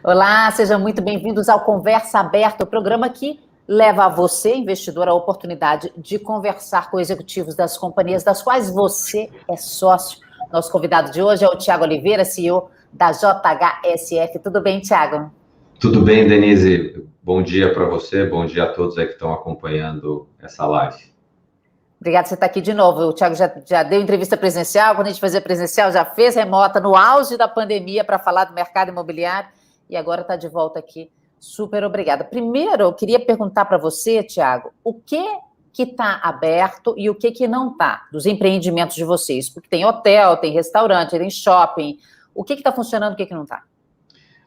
Olá, sejam muito bem-vindos ao Conversa Aberta, o programa que leva a você, investidor, a oportunidade de conversar com executivos das companhias das quais você é sócio. Nosso convidado de hoje é o Thiago Oliveira, CEO da JHSF. Tudo bem, Thiago? Tudo bem, Denise. Bom dia para você, bom dia a todos aí que estão acompanhando essa live. Obrigada por você estar aqui de novo. O Thiago já deu entrevista presencial, quando a gente fazia presencial, já fez remota no auge da pandemia para falar do mercado imobiliário e agora está de volta aqui. Super obrigada. Primeiro, eu queria perguntar para você, Thiago, o que está aberto e o que não está dos empreendimentos de vocês? Porque tem hotel, tem restaurante, tem shopping. O que está funcionando e o que não está?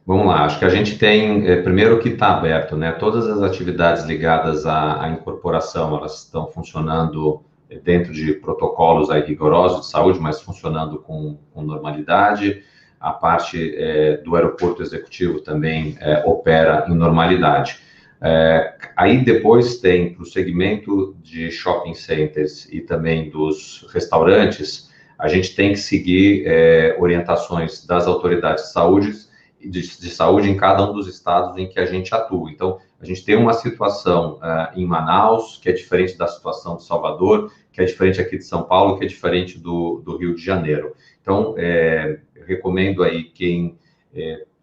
Vamos lá, acho que a gente tem, primeiro, o que está aberto, né? Todas as atividades ligadas à incorporação, elas estão funcionando dentro de protocolos aí rigorosos de saúde, mas funcionando com normalidade. A parte do aeroporto executivo também opera em normalidade. Aí depois tem, para o segmento de shopping centers e também dos restaurantes, a gente tem que seguir orientações das autoridades de saúde em cada um dos estados em que a gente atua. Então, a gente tem uma situação em Manaus, que é diferente da situação de Salvador, que é diferente aqui de São Paulo, que é diferente do Rio de Janeiro. Então, recomendo aí quem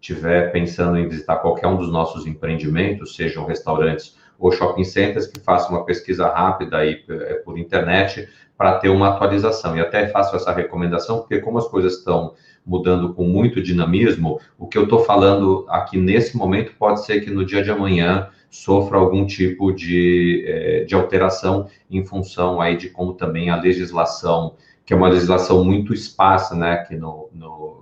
estiver pensando em visitar qualquer um dos nossos empreendimentos, sejam restaurantes ou shopping centers, que faça uma pesquisa rápida aí por internet para ter uma atualização. E até faço essa recomendação, porque como as coisas estão mudando com muito dinamismo, o que eu estou falando aqui nesse momento pode ser que no dia de amanhã sofra algum tipo de alteração em função aí de como também a legislação, que é uma legislação muito esparsa, né, que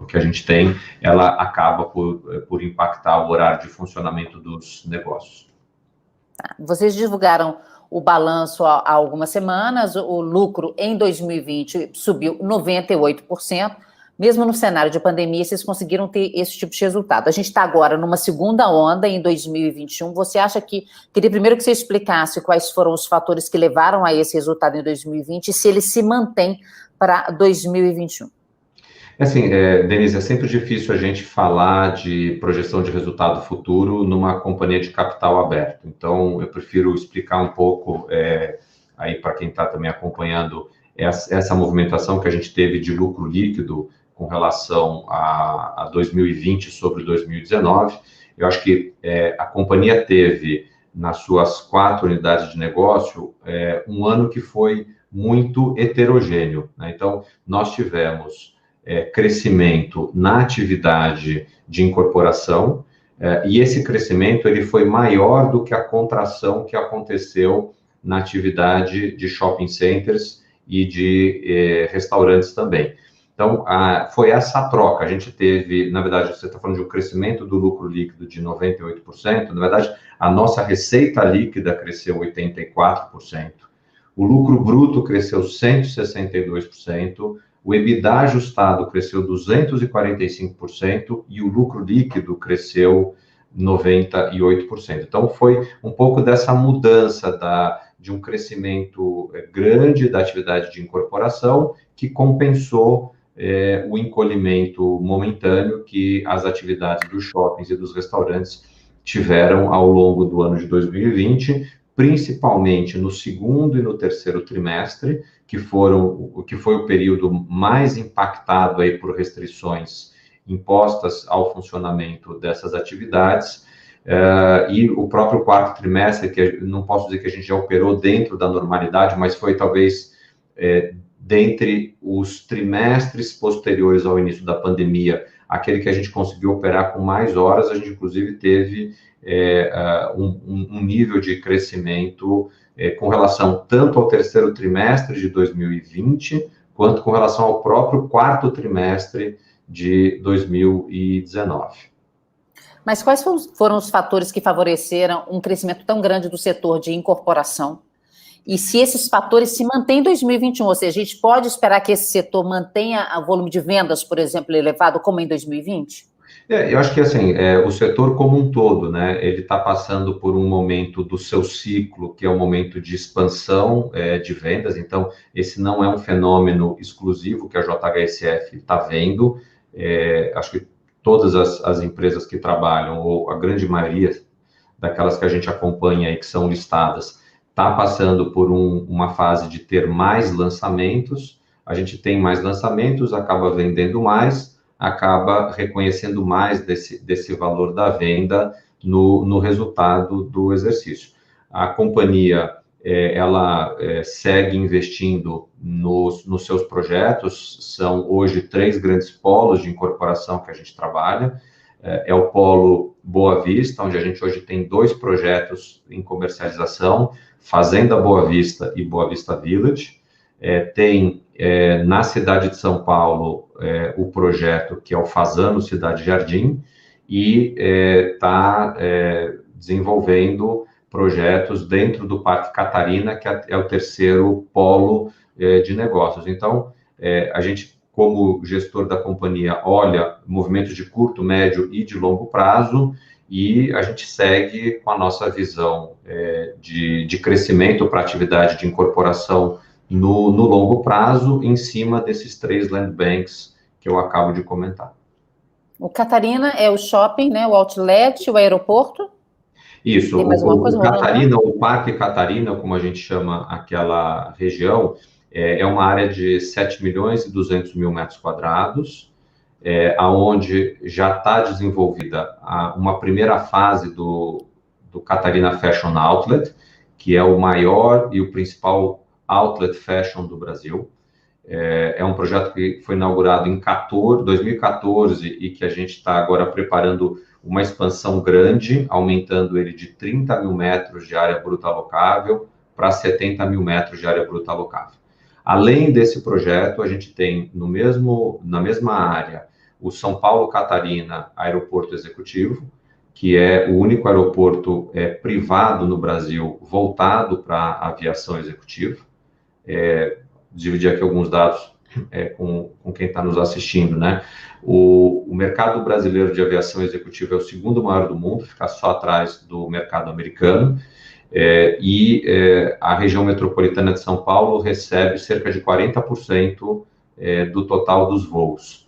que a gente tem, ela acaba por impactar o horário de funcionamento dos negócios. Vocês divulgaram o balanço há algumas semanas, o lucro em 2020 subiu 98%, mesmo no cenário de pandemia, vocês conseguiram ter esse tipo de resultado. A gente está agora numa segunda onda em 2021, você acha que... Queria primeiro que você explicasse quais foram os fatores que levaram a esse resultado em 2020 e se ele se mantém para 2021. Assim, Denise, é sempre difícil a gente falar de projeção de resultado futuro numa companhia de capital aberto. Então, eu prefiro explicar um pouco, aí para quem está também acompanhando, essa movimentação que a gente teve de lucro líquido com relação a 2020 sobre 2019. Eu acho que a companhia teve, nas suas 4 unidades de negócio, um ano que foi muito heterogêneo, né? Então, nós tivemos crescimento na atividade de incorporação, e esse crescimento ele foi maior do que a contração que aconteceu na atividade de shopping centers e de restaurantes também. Então, foi essa troca. A gente teve, na verdade, você está falando de um crescimento do lucro líquido de 98%, na verdade, a nossa receita líquida cresceu 84%, o lucro bruto cresceu 162%, o EBITDA ajustado cresceu 245% e o lucro líquido cresceu 98%. Então, foi um pouco dessa mudança de um crescimento grande da atividade de incorporação que compensou o encolhimento momentâneo que as atividades dos shoppings e dos restaurantes tiveram ao longo do ano de 2020, principalmente no segundo e no terceiro trimestre, que foi o período mais impactado aí por restrições impostas ao funcionamento dessas atividades, e o próprio quarto trimestre, que não posso dizer que a gente já operou dentro da normalidade, mas foi talvez dentre os trimestres posteriores ao início da pandemia, aquele que a gente conseguiu operar com mais horas. A gente inclusive teve um nível de crescimento com relação tanto ao terceiro trimestre de 2020, quanto com relação ao próprio quarto trimestre de 2019. Mas quais foram os fatores que favoreceram um crescimento tão grande do setor de incorporação? E se esses fatores se mantêm em 2021, ou seja, a gente pode esperar que esse setor mantenha o volume de vendas, por exemplo, elevado como em 2020? Eu acho que assim, o setor como um todo, né, ele está passando por um momento do seu ciclo, que é um momento de expansão de vendas. Então, esse não é um fenômeno exclusivo que a JHSF está vendo. Acho que todas as empresas que trabalham, ou a grande maioria daquelas que a gente acompanha e que são listadas, está passando por uma fase de ter mais lançamentos. A gente tem mais lançamentos, acaba vendendo mais, acaba reconhecendo mais desse valor da venda no resultado do exercício. A companhia, ela segue investindo nos seus projetos. São hoje 3 grandes polos de incorporação que a gente trabalha. É o polo Boa Vista, onde a gente hoje tem 2 projetos em comercialização, Fazenda Boa Vista e Boa Vista Village. Tem na cidade de São Paulo o projeto que é o Fazano Cidade Jardim, e está desenvolvendo projetos dentro do Parque Catarina, que é o 3º polo de negócios. Então, a gente, como gestor da companhia, olha movimentos de curto, médio e de longo prazo, e a gente segue com a nossa visão de crescimento para atividade de incorporação no longo prazo, em cima desses 3 land banks que eu acabo de comentar. O Catarina é o shopping, né? O outlet, o aeroporto? Isso, o Catarina, o Parque Catarina, como a gente chama aquela região, é uma área de 7.200.000 metros quadrados, onde já está desenvolvida uma primeira fase do Catarina Fashion Outlet, que é o maior e o principal outlet fashion do Brasil. É um projeto que foi inaugurado em 2014 e que a gente está agora preparando uma expansão grande, aumentando ele de 30.000 metros de área bruta alocável para 70.000 metros de área bruta alocável. Além desse projeto, a gente tem na mesma área o São Paulo Catarina Aeroporto Executivo, que é o único aeroporto privado no Brasil voltado para a aviação executiva. Dividir aqui alguns dados com quem está nos assistindo, né? O mercado brasileiro de aviação executiva é o 2º maior do mundo, fica só atrás do mercado americano, a região metropolitana de São Paulo recebe cerca de 40% do total dos voos.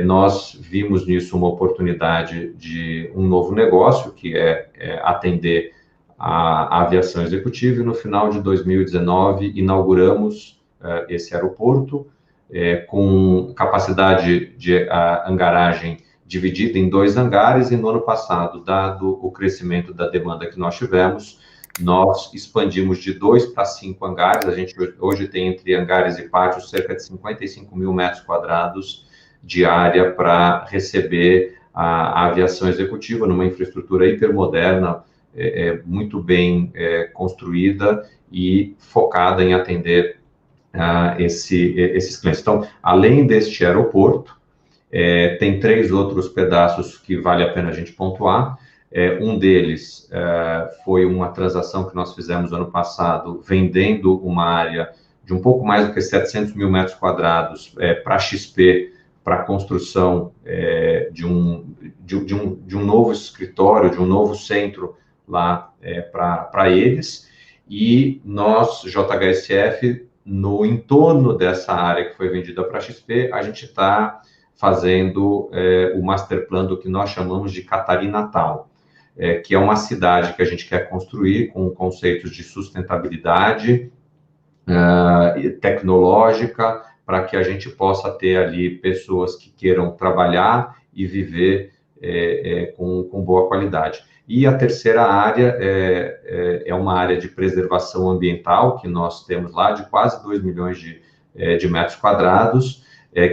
Nós vimos nisso uma oportunidade de um novo negócio, que é atender a aviação executiva, e no final de 2019 inauguramos esse aeroporto, com capacidade de hangaragem dividida em 2 hangares, e no ano passado, dado o crescimento da demanda que nós tivemos, nós expandimos de 2 para 5 hangares. A gente hoje tem, entre hangares e pátios, cerca de 55.000 metros quadrados de área para receber a aviação executiva numa infraestrutura hipermoderna, muito bem construída e focada em atender esses clientes. Então, além deste aeroporto, tem 3 outros pedaços que vale a pena a gente pontuar. Um deles foi uma transação que nós fizemos ano passado, vendendo uma área de um pouco mais do que 700.000 metros quadrados para a XP, para a construção de um novo escritório, de um novo centro lá para eles. E nós, JHSF, no entorno dessa área que foi vendida para a XP, a gente está fazendo o master plan do que nós chamamos de Catarinatal, que é uma cidade que a gente quer construir com conceitos de sustentabilidade tecnológica, para que a gente possa ter ali pessoas que queiram trabalhar e viver com boa qualidade. E a terceira área é uma área de preservação ambiental, que nós temos lá, de quase 2 milhões de metros quadrados,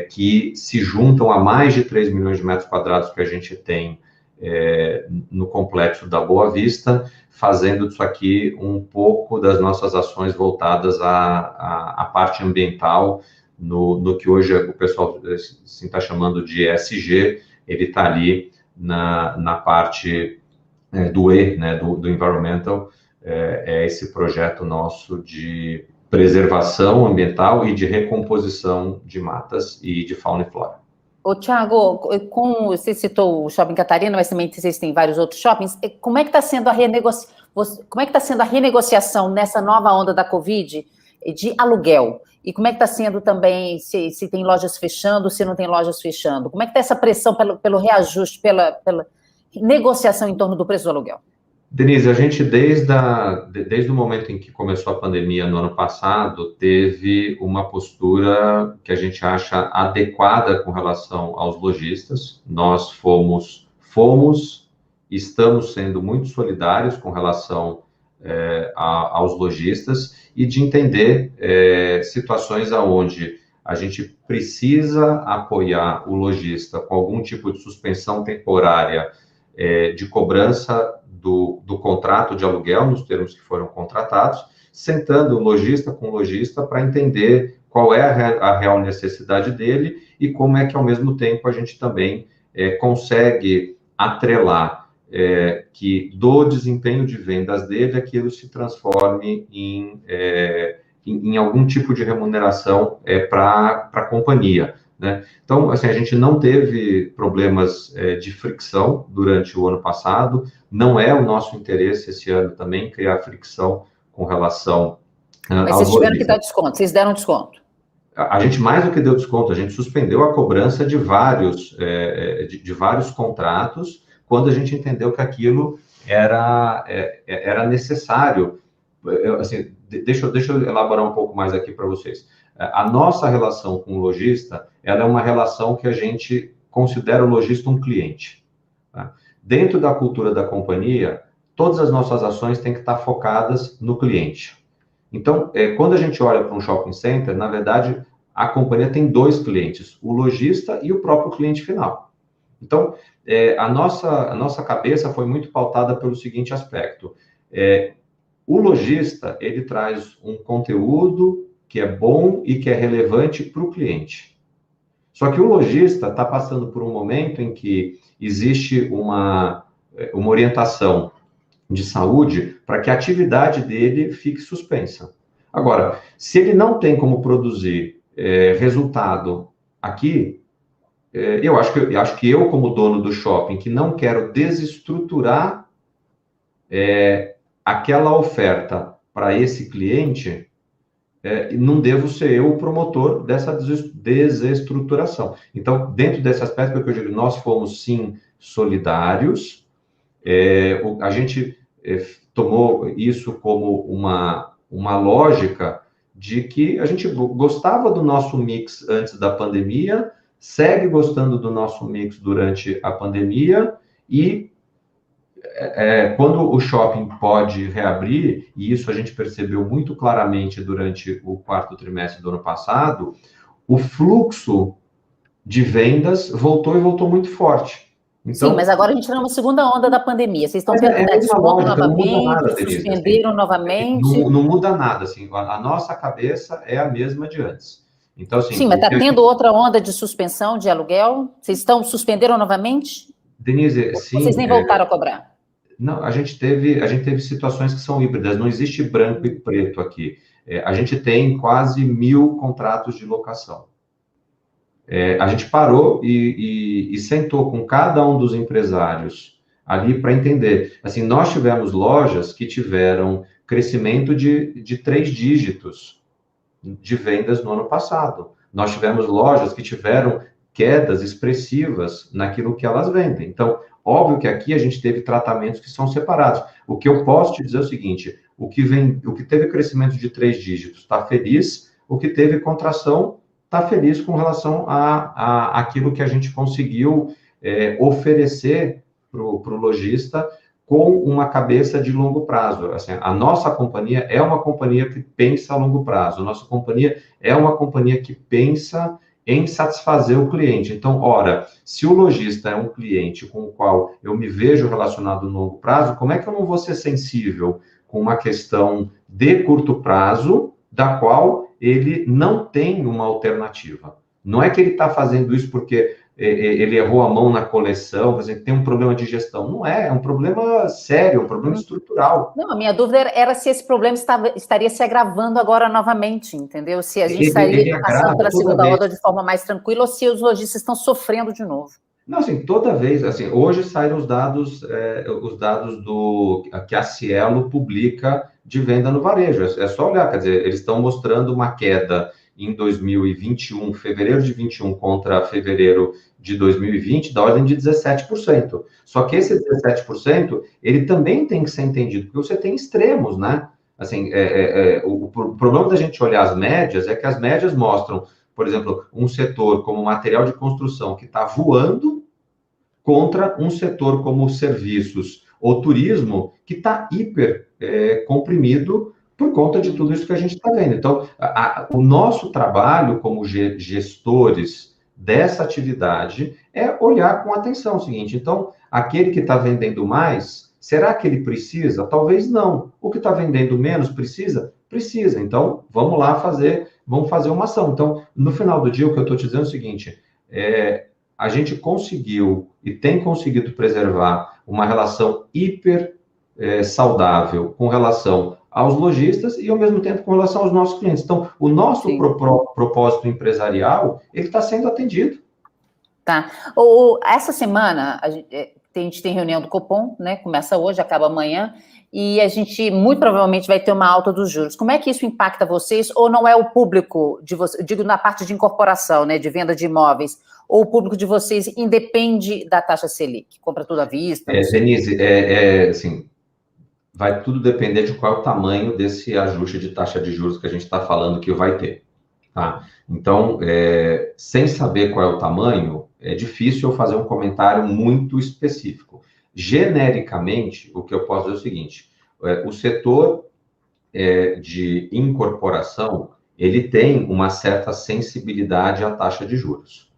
que se juntam a mais de 3 milhões de metros quadrados que a gente tem no complexo da Boa Vista, fazendo disso aqui um pouco das nossas ações voltadas à parte ambiental, no que hoje o pessoal está chamando de ESG. Ele está ali na parte do E, né, do environmental, esse projeto nosso de preservação ambiental e de recomposição de matas e de fauna e flora. Ô, Thiago, você citou o Shopping Catarina, mas também vocês têm vários outros shoppings. Como é que está sendo a renegociação nessa nova onda da Covid? de aluguel. E como é que está sendo também, se tem lojas fechando, se não tem lojas fechando? Como é que está essa pressão pelo reajuste, pela negociação em torno do preço do aluguel? Denise, a gente, desde o momento em que começou a pandemia no ano passado, teve uma postura que a gente acha adequada com relação aos lojistas. Nós estamos sendo muito solidários com relação aos lojistas e de entender situações onde a gente precisa apoiar o lojista com algum tipo de suspensão temporária de cobrança do contrato de aluguel, nos termos que foram contratados, sentando lojista com lojista para entender qual é a real necessidade dele e como é que, ao mesmo tempo, a gente também consegue atrelar que do desempenho de vendas dele, aquilo se transforme em algum tipo de remuneração para a companhia, né? Então, assim, a gente não teve problemas de fricção durante o ano passado, não é o nosso interesse esse ano também criar fricção com relação Mas vocês tiveram que dar desconto, vocês deram desconto? A gente, mais do que deu desconto, a gente suspendeu a cobrança de vários contratos, quando a gente entendeu que aquilo era necessário. Assim, deixa eu elaborar um pouco mais aqui para vocês. A nossa relação com o lojista, ela é uma relação que a gente considera o lojista um cliente. Tá? Dentro da cultura da companhia, todas as nossas ações têm que estar focadas no cliente. Então, quando a gente olha para um shopping center, na verdade, a companhia tem dois clientes, o lojista e o próprio cliente final. Então, a nossa cabeça foi muito pautada pelo seguinte aspecto. O lojista, ele traz um conteúdo que é bom e que é relevante para o cliente. Só que o lojista está passando por um momento em que existe uma orientação de saúde para que a atividade dele fique suspensa. Agora, se ele não tem como produzir resultado aqui, eu acho que eu, como dono do shopping, que não quero desestruturar aquela oferta para esse cliente, não devo ser eu o promotor dessa desestruturação. Então, dentro desse aspecto, é que eu digo, nós fomos, sim, solidários, a gente tomou isso como uma lógica de que a gente gostava do nosso mix antes da pandemia, segue gostando do nosso mix durante a pandemia e quando o shopping pode reabrir, e isso a gente percebeu muito claramente durante o quarto trimestre do ano passado, o fluxo de vendas voltou muito forte. Então, sim, mas agora a gente está numa segunda onda da pandemia. Vocês estão tendo que dar desconto novamente, suspenderam novamente? Não muda nada, assim, a nossa cabeça é a mesma de antes. Então, assim, sim, mas está tendo outra onda de suspensão de aluguel? Vocês suspenderam novamente? Denise, sim. Vocês nem voltaram a cobrar? Não, a gente teve situações que são híbridas, não existe branco e preto aqui. A gente tem quase 1.000 contratos de locação. A gente parou e sentou com cada um dos empresários ali para entender. Assim, nós tivemos lojas que tiveram crescimento de 3 dígitos de vendas no ano passado. Nós tivemos lojas que tiveram quedas expressivas naquilo que elas vendem. Então, óbvio que aqui a gente teve tratamentos que são separados. O que eu posso te dizer é o seguinte, o que teve crescimento de 3 dígitos está feliz, o que teve contração está feliz com relação a aquilo que a gente conseguiu oferecer para o lojista com uma cabeça de longo prazo. Assim, a nossa companhia é uma companhia que pensa a longo prazo, a nossa companhia é uma companhia que pensa em satisfazer o cliente. Então, ora, se o lojista é um cliente com o qual eu me vejo relacionado no longo prazo, como é que eu não vou ser sensível com uma questão de curto prazo, da qual ele não tem uma alternativa? Não é que ele está fazendo isso porque ele errou a mão na coleção, por exemplo, tem um problema de gestão. Não é um problema sério, um problema estrutural. Não, a minha dúvida era se esse problema estaria se agravando agora novamente, entendeu? Se a gente estaria passando pela segunda onda de forma mais tranquila ou se os lojistas estão sofrendo de novo. Não, assim, toda vez, assim, hoje saíram os dados que a Cielo publica de venda no varejo. É só olhar, quer dizer, eles estão mostrando uma queda em 2021, fevereiro de 21 contra fevereiro de 2020, da ordem de 17%. Só que esse 17%, ele também tem que ser entendido, porque você tem extremos, né? Assim, o problema da gente olhar as médias é que as médias mostram, por exemplo, um setor como material de construção que está voando contra um setor como serviços ou turismo que está hiper comprimido por conta de tudo isso que a gente está vendo. Então, o nosso trabalho como gestores dessa atividade é olhar com atenção o seguinte, então, aquele que está vendendo mais, será que ele precisa? Talvez não. O que está vendendo menos precisa? Precisa. Então, vamos lá vamos fazer uma ação. Então, no final do dia, o que eu estou te dizendo é o seguinte, a gente conseguiu e tem conseguido preservar uma relação hiper saudável com relação aos lojistas e, ao mesmo tempo, com relação aos nossos clientes. Então, o nosso propósito empresarial, ele está sendo atendido. Tá. Essa semana, a gente tem reunião do Copom, né? Começa hoje, acaba amanhã, e a gente, muito provavelmente, vai ter uma alta dos juros. Como é que isso impacta vocês? Ou não é o público de vocês, digo, na parte de incorporação, né? De venda de imóveis, ou o público de vocês independe da taxa Selic? Compra tudo à vista? Denise, assim, vai tudo depender de qual é o tamanho desse ajuste de taxa de juros que a gente está falando que vai ter. Tá? Então, sem saber qual é o tamanho, é difícil eu fazer um comentário muito específico. Genericamente, o que eu posso dizer é o seguinte, o setor de incorporação, ele tem uma certa sensibilidade à taxa de juros.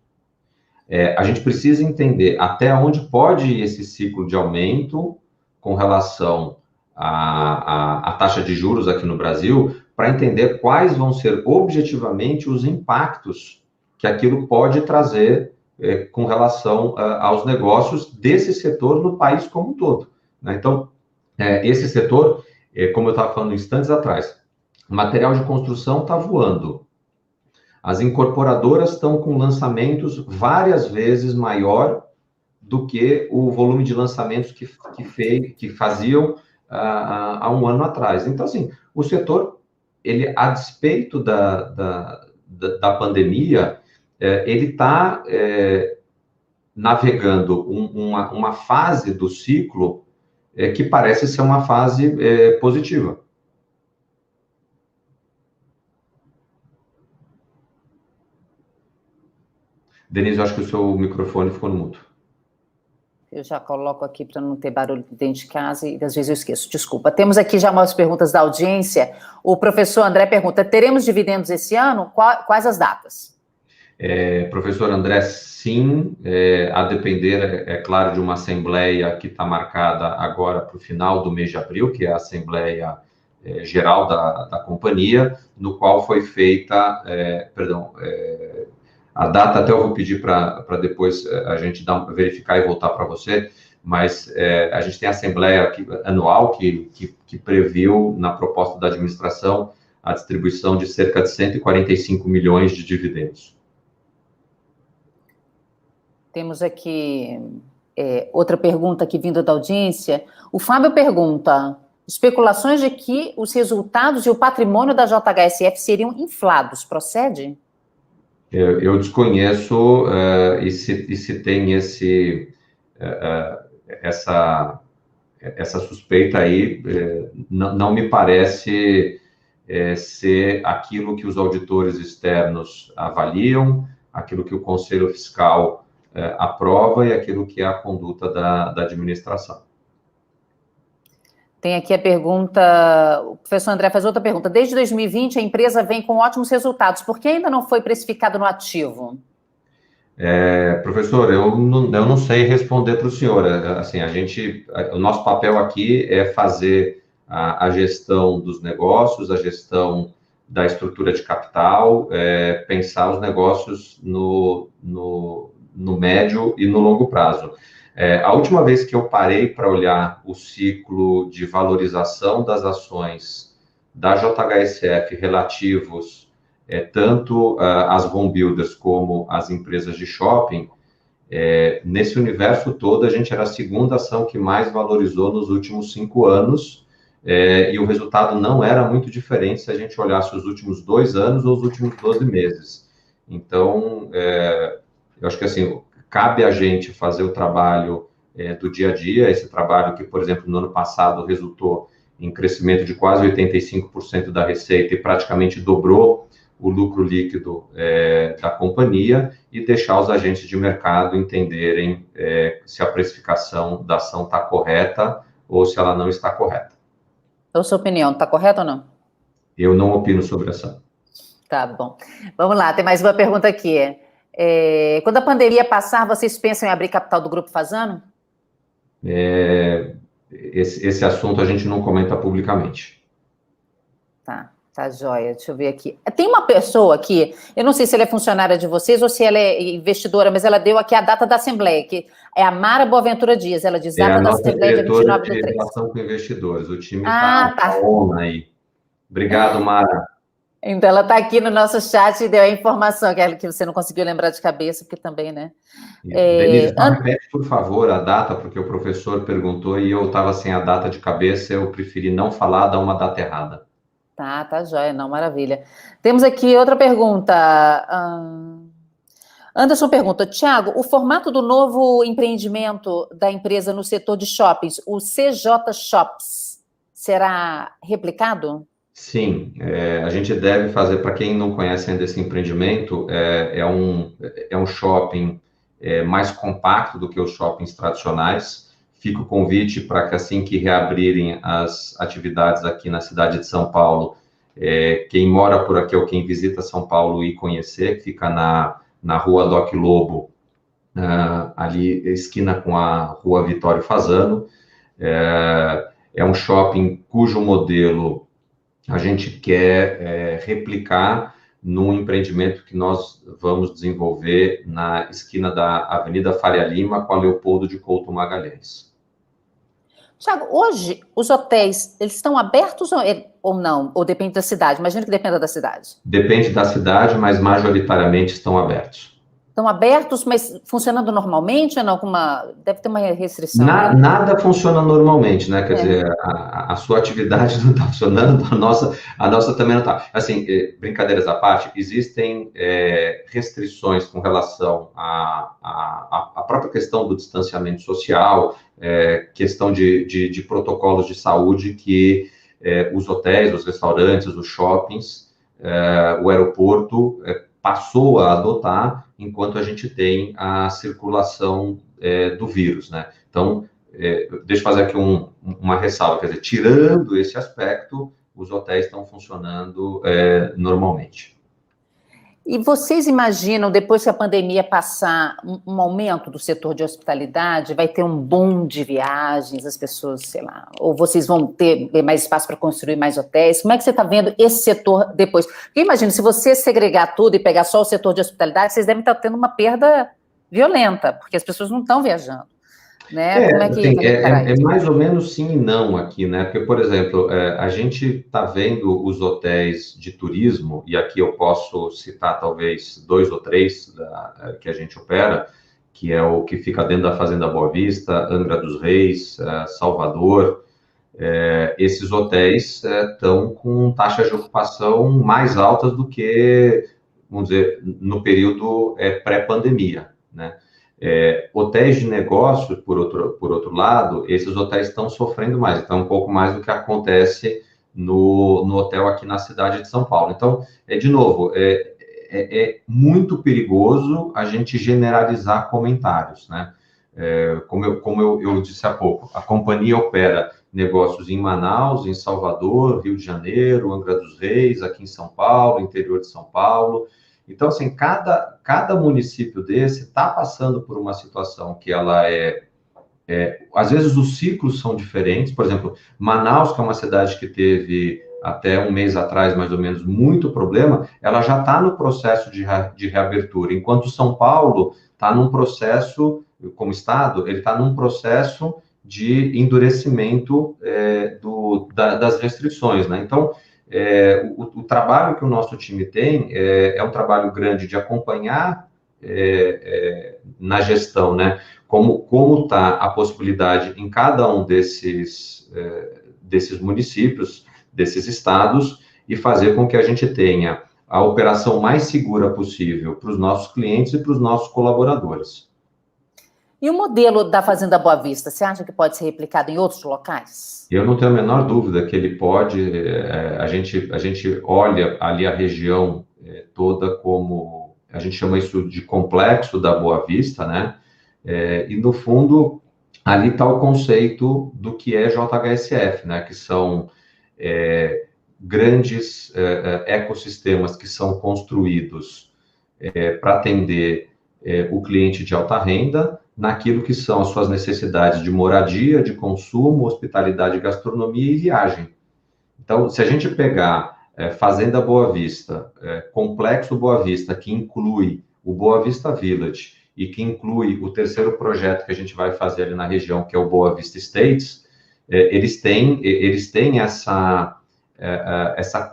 A gente precisa entender até onde pode ir esse ciclo de aumento com relação à taxa de juros aqui no Brasil, para entender quais vão ser objetivamente os impactos que aquilo pode trazer com relação aos negócios desse setor no país como um todo. Né? Então, esse setor, como eu estava falando instantes atrás, o material de construção está voando. As incorporadoras estão com lançamentos várias vezes maior do que o volume de lançamentos que faziam há um ano atrás. Então, assim, o setor, ele, a despeito da pandemia, ele está navegando uma fase do ciclo que parece ser uma fase positiva. Denise, eu acho que o seu microfone ficou no mudo. Eu já coloco aqui para não ter barulho dentro de casa e às vezes eu esqueço. Desculpa. Temos aqui já umas perguntas da audiência. O professor André pergunta, teremos dividendos esse ano? Quais as datas? Professor André, sim, a depender, é claro, de uma assembleia que está marcada agora para o final do mês de abril, que é a Assembleia Geral da companhia, no qual foi feita, a data até eu vou pedir para depois a gente verificar e voltar para você, mas a gente tem a assembleia anual que previu, na proposta da administração, a distribuição de cerca de 145 milhões de dividendos. Temos aqui outra pergunta aqui vinda da audiência. O Fábio pergunta, especulações de que os resultados e o patrimônio da JHSF seriam inflados, procede? Eu desconheço e se tem essa suspeita aí, não me parece ser aquilo que os auditores externos avaliam, aquilo que o Conselho Fiscal aprova e aquilo que é a conduta da administração. Tem aqui a pergunta, o professor André faz outra pergunta. Desde 2020, a empresa vem com ótimos resultados. Por que ainda não foi precificado no ativo? Professor, eu não sei responder para o senhor. Assim, o nosso papel aqui é fazer a gestão dos negócios, a gestão da estrutura de capital, pensar os negócios no médio e no longo prazo. A última vez que eu parei para olhar o ciclo de valorização das ações da JHSF relativos tanto às home builders como às empresas de shopping, nesse universo todo a gente era a segunda ação que mais valorizou nos últimos 5 anos, e o resultado não era muito diferente se a gente olhasse os últimos 2 anos ou os últimos 12 meses. Então, eu acho que assim, cabe a gente fazer o trabalho do dia a dia, esse trabalho que, por exemplo, no ano passado resultou em crescimento de quase 85% da receita e praticamente dobrou o lucro líquido da companhia, e deixar os agentes de mercado entenderem se a precificação da ação está correta ou se ela não está correta. Então, sua opinião, está correta ou não? Eu não opino sobre a ação. Tá bom. Vamos lá, tem mais uma pergunta aqui. Quando a pandemia passar, vocês pensam em abrir capital do Grupo Fasano? Esse assunto a gente não comenta publicamente. Tá joia. Deixa eu ver aqui. Tem uma pessoa aqui, eu não sei se ela é funcionária de vocês ou se ela é investidora, mas ela deu aqui a data da Assembleia, que é a Mara Boaventura Dias. Ela diz data da Assembleia, dia 29 de 3. Relação com investidores. O time está on aí. Obrigado, Mara. Então, ela está aqui no nosso chat e deu a informação que você não conseguiu lembrar de cabeça, porque também, né? Denise, repete, por favor, a data, porque o professor perguntou e eu estava sem a data de cabeça, eu preferi não falar, dar uma data errada. Tá joia, não, maravilha. Temos aqui outra pergunta. Anderson pergunta, Tiago, o formato do novo empreendimento da empresa no setor de shoppings, o CJ Shops, será replicado? Sim, a gente deve fazer, para quem não conhece ainda esse empreendimento, é um shopping mais compacto do que os shoppings tradicionais. Fica o convite para que assim que reabrirem as atividades aqui na cidade de São Paulo, quem mora por aqui ou quem visita São Paulo ir conhecer, fica na rua Doc Lobo, ali esquina com a rua Vitório Fasano. É um shopping cujo modelo a gente quer replicar num empreendimento que nós vamos desenvolver na esquina da Avenida Faria Lima com a Leopoldo de Couto Magalhães. Tiago, hoje os hotéis, eles estão abertos ou não? Ou depende da cidade? Imagino que dependa da cidade. Depende da cidade, mas majoritariamente estão abertos. Estão abertos, mas funcionando normalmente ou não? Deve ter uma restrição. Nada funciona normalmente, né? Quer dizer, a sua atividade não está funcionando, a nossa também não está. Assim, brincadeiras à parte, existem restrições com relação à própria questão do distanciamento social, questão de protocolos de saúde que os hotéis, os restaurantes, os shoppings, o aeroporto passou a adotar enquanto a gente tem a circulação do vírus, né? Então, deixa eu fazer aqui uma ressalva, quer dizer, tirando esse aspecto, os hotéis estão funcionando normalmente. E vocês imaginam, depois que a pandemia passar, um aumento do setor de hospitalidade? Vai ter um boom de viagens, as pessoas, sei lá, ou vocês vão ter mais espaço para construir mais hotéis? Como é que você está vendo esse setor depois? Porque imagina, se você segregar tudo e pegar só o setor de hospitalidade, vocês devem estar tendo uma perda violenta, porque as pessoas não estão viajando. Né? Como é que assim, é mais ou menos sim e não aqui, né? Porque, por exemplo, a gente está vendo os hotéis de turismo, e aqui eu posso citar talvez 2 ou 3 que a gente opera, que é o que fica dentro da Fazenda Boa Vista, Angra dos Reis, Salvador. Esses hotéis estão com taxas de ocupação mais altas do que, vamos dizer, no período pré-pandemia, né? Hotéis de negócio, por outro lado, esses hotéis estão sofrendo mais, então um pouco mais do que acontece no hotel aqui na cidade de São Paulo. Então, de novo, é muito perigoso a gente generalizar comentários, né? Como eu disse há pouco, a companhia opera negócios em Manaus, em Salvador, Rio de Janeiro, Angra dos Reis, aqui em São Paulo, interior de São Paulo. Então, assim, cada município desse está passando por uma situação que ela às vezes os ciclos são diferentes. Por exemplo, Manaus, que é uma cidade que teve até um mês atrás, mais ou menos, muito problema, ela já está no processo de reabertura, enquanto São Paulo está num processo, como estado, ele está num processo de endurecimento das restrições, né? Então, o trabalho que o nosso time tem é um trabalho grande de acompanhar na gestão, né? Como está a possibilidade em cada um desses municípios, desses estados, e fazer com que a gente tenha a operação mais segura possível para os nossos clientes e para os nossos colaboradores. E o modelo da Fazenda Boa Vista, você acha que pode ser replicado em outros locais? Eu não tenho a menor dúvida que ele pode. A gente olha ali a região toda como, a gente chama isso de complexo da Boa Vista, né? E, no fundo, ali está o conceito do que é JHSF, né? Que são grandes ecossistemas que são construídos para atender o cliente de alta renda, naquilo que são as suas necessidades de moradia, de consumo, hospitalidade, gastronomia e viagem. Então, se a gente pegar Fazenda Boa Vista, Complexo Boa Vista, que inclui o Boa Vista Village e que inclui o terceiro projeto que a gente vai fazer ali na região, que é o Boa Vista Estates, eles têm essa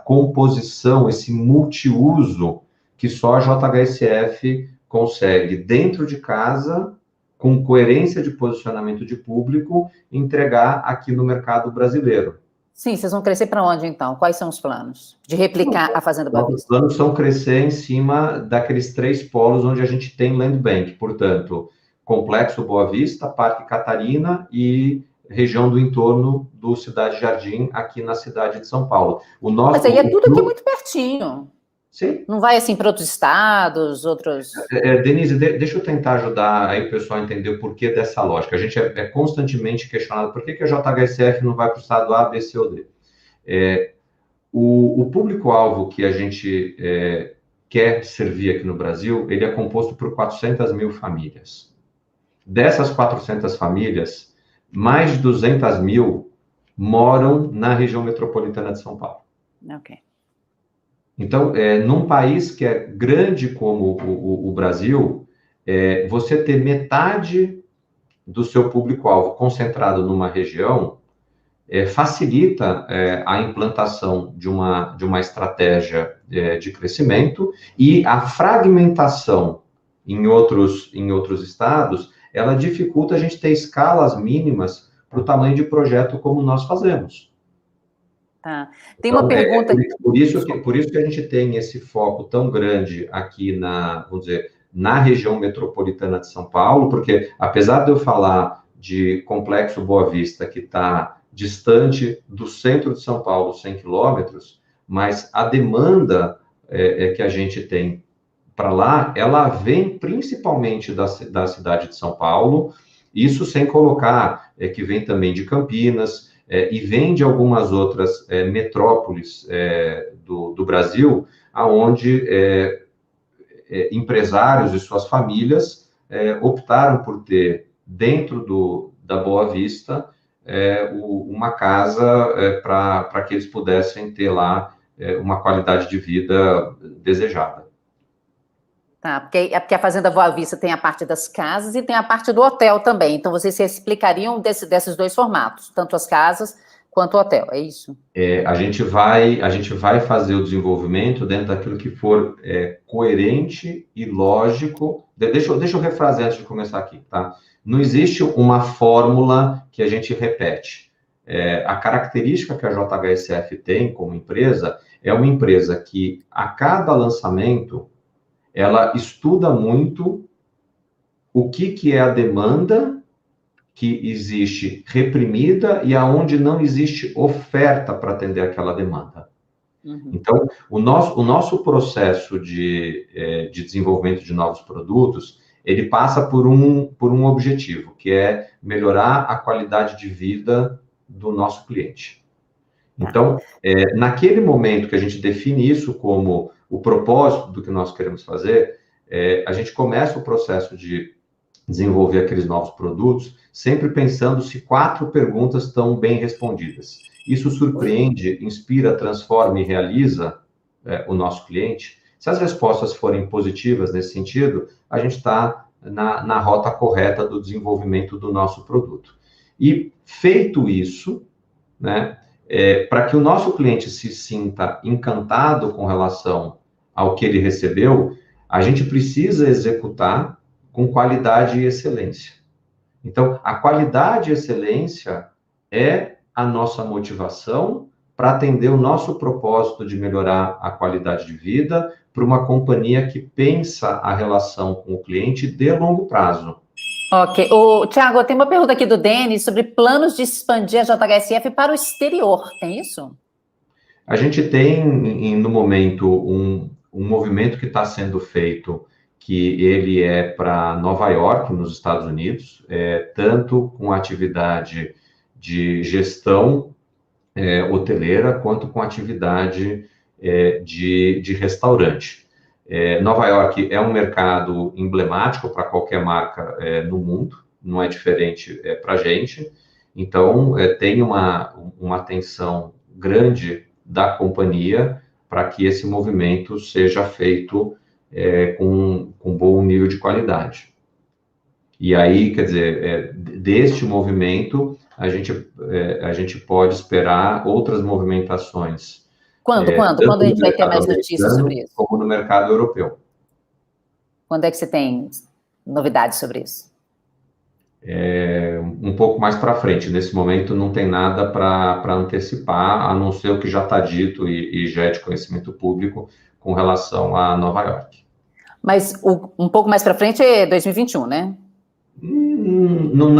composição, esse multiuso que só a JHSF consegue, dentro de casa, com coerência de posicionamento de público, entregar aqui no mercado brasileiro. Sim, vocês vão crescer para onde, então? Quais são os planos de replicar a Fazenda Boa Vista? Os planos são crescer em cima daqueles 3 polos onde a gente tem land bank, portanto, Complexo Boa Vista, Parque Catarina e região do entorno do Cidade Jardim, aqui na cidade de São Paulo. Mas aí é tudo aqui muito pertinho. Sim. Não vai assim para outros estados, outros... Denise, deixa eu tentar ajudar aí o pessoal a entender o porquê dessa lógica. A gente é constantemente questionado por que a JHSF não vai para o estado A, B, C ou D. O público-alvo que a gente quer servir aqui no Brasil, ele é composto por 400 mil famílias. Dessas 400 famílias, mais de 200 mil moram na região metropolitana de São Paulo. Ok. Então, num país que é grande como o Brasil, você ter metade do seu público-alvo concentrado numa região facilita a implantação de uma estratégia de crescimento, e a fragmentação em outros estados, ela dificulta a gente ter escalas mínimas para o tamanho de projeto como nós fazemos. Tá. Tem uma pergunta... Por isso que a gente tem esse foco tão grande aqui vamos dizer, na região metropolitana de São Paulo, porque apesar de eu falar de Complexo Boa Vista, que está distante do centro de São Paulo, 100 quilômetros, mas a demanda que a gente tem para lá, ela vem principalmente da cidade de São Paulo, isso sem colocar que vem também de Campinas, e vem de algumas outras metrópoles do Brasil, onde empresários e suas famílias optaram por ter, dentro da Boa Vista, uma casa para que eles pudessem ter lá uma qualidade de vida desejada. Tá, porque a Fazenda Boa Vista tem a parte das casas e tem a parte do hotel também. Então, vocês se explicariam desses dois formatos, tanto as casas quanto o hotel, é isso? A gente vai fazer o desenvolvimento dentro daquilo que for coerente e lógico. Deixa eu refrasear antes de começar aqui, tá? Não existe uma fórmula que a gente repete. A característica que a JHSF tem como empresa é uma empresa que, a cada lançamento, ela estuda muito o que é a demanda que existe reprimida e aonde não existe oferta para atender aquela demanda. Uhum. Então, o nosso processo de desenvolvimento de novos produtos, ele passa por um objetivo, que é melhorar a qualidade de vida do nosso cliente. Então, naquele momento que a gente define isso como o propósito do que nós queremos fazer, a gente começa o processo de desenvolver aqueles novos produtos, sempre pensando se 4 perguntas estão bem respondidas. Isso surpreende, inspira, transforma e realiza o nosso cliente. Se as respostas forem positivas nesse sentido, a gente está na rota correta do desenvolvimento do nosso produto. E feito isso, né, para que o nosso cliente se sinta encantado com relação ao que ele recebeu, a gente precisa executar com qualidade e excelência. Então, a qualidade e excelência é a nossa motivação para atender o nosso propósito de melhorar a qualidade de vida para uma companhia que pensa a relação com o cliente de longo prazo. Ok. Tiago, tem uma pergunta aqui do Denis sobre planos de expandir a JHSF para o exterior, tem isso? A gente tem, no momento, um movimento que está sendo feito, que ele é para Nova York, nos Estados Unidos, tanto com atividade de gestão hoteleira, quanto com atividade de restaurante. Nova York é um mercado emblemático para qualquer marca no mundo, não é diferente para a gente. Então, tem uma atenção grande da companhia para que esse movimento seja feito com bom nível de qualidade. E aí, quer dizer, deste movimento, a gente pode esperar outras movimentações. Quando? Quando a gente vai ter mais notícias sobre isso? Como no mercado europeu. Quando é que você tem novidades sobre isso? Um pouco mais para frente. Nesse momento não tem nada para antecipar, a não ser o que já está dito e já é de conhecimento público com relação a Nova York. Mas um pouco mais para frente é 2021, né? A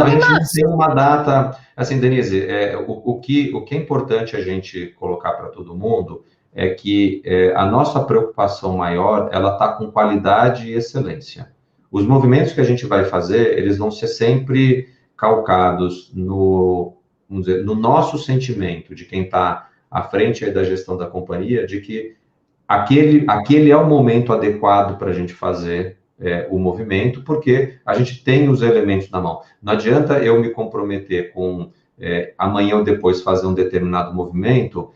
gente não tem uma data. Assim, Denise, o que é importante a gente colocar para todo mundo é que a nossa preocupação maior, ela está com qualidade e excelência. Os movimentos que a gente vai fazer, eles vão ser sempre calcados no nosso sentimento de quem está à frente aí da gestão da companhia, de que aquele é o momento adequado para a gente fazer o movimento, porque a gente tem os elementos na mão. Não adianta eu me comprometer com amanhã ou depois fazer um determinado movimento,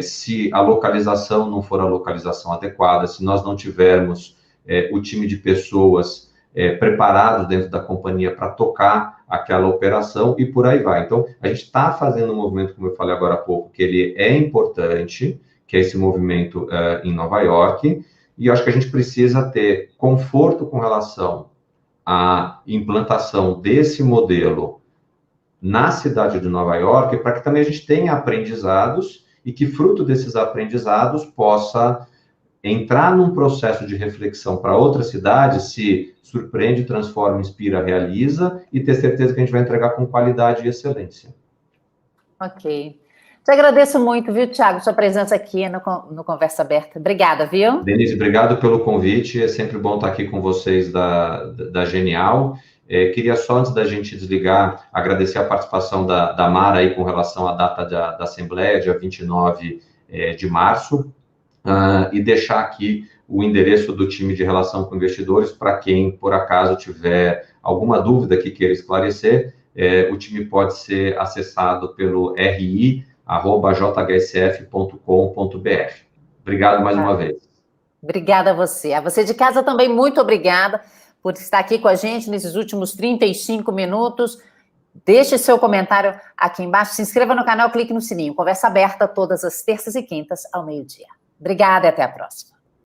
se a localização não for a localização adequada, se nós não tivermos o time de pessoas preparados dentro da companhia para tocar aquela operação e por aí vai. Então, a gente está fazendo um movimento, como eu falei agora há pouco, que ele é importante, que é esse movimento em Nova York, e eu acho que a gente precisa ter conforto com relação à implantação desse modelo na cidade de Nova York, para que também a gente tenha aprendizados e que, fruto desses aprendizados, possa entrar num processo de reflexão para outras cidades, se surpreende, transforma, inspira, realiza, e ter certeza que a gente vai entregar com qualidade e excelência. Ok. Te agradeço muito, viu, Tiago, sua presença aqui no Conversa Aberta. Obrigada, viu? Denise, obrigado pelo convite. É sempre bom estar aqui com vocês da Genial. Queria só, antes da gente desligar, agradecer a participação da Mara aí com relação à data da Assembleia, dia 29 de março, e deixar aqui o endereço do time de relação com investidores para quem, por acaso, tiver alguma dúvida que queira esclarecer. O time pode ser acessado pelo ri@jhsf.com.br. Obrigado mais uma vez. Obrigada a você. A você de casa também, muito obrigada por estar aqui com a gente nesses últimos 35 minutos. Deixe seu comentário aqui embaixo, se inscreva no canal, clique no sininho. Conversa aberta todas as terças e quintas ao meio-dia. Obrigada e até a próxima.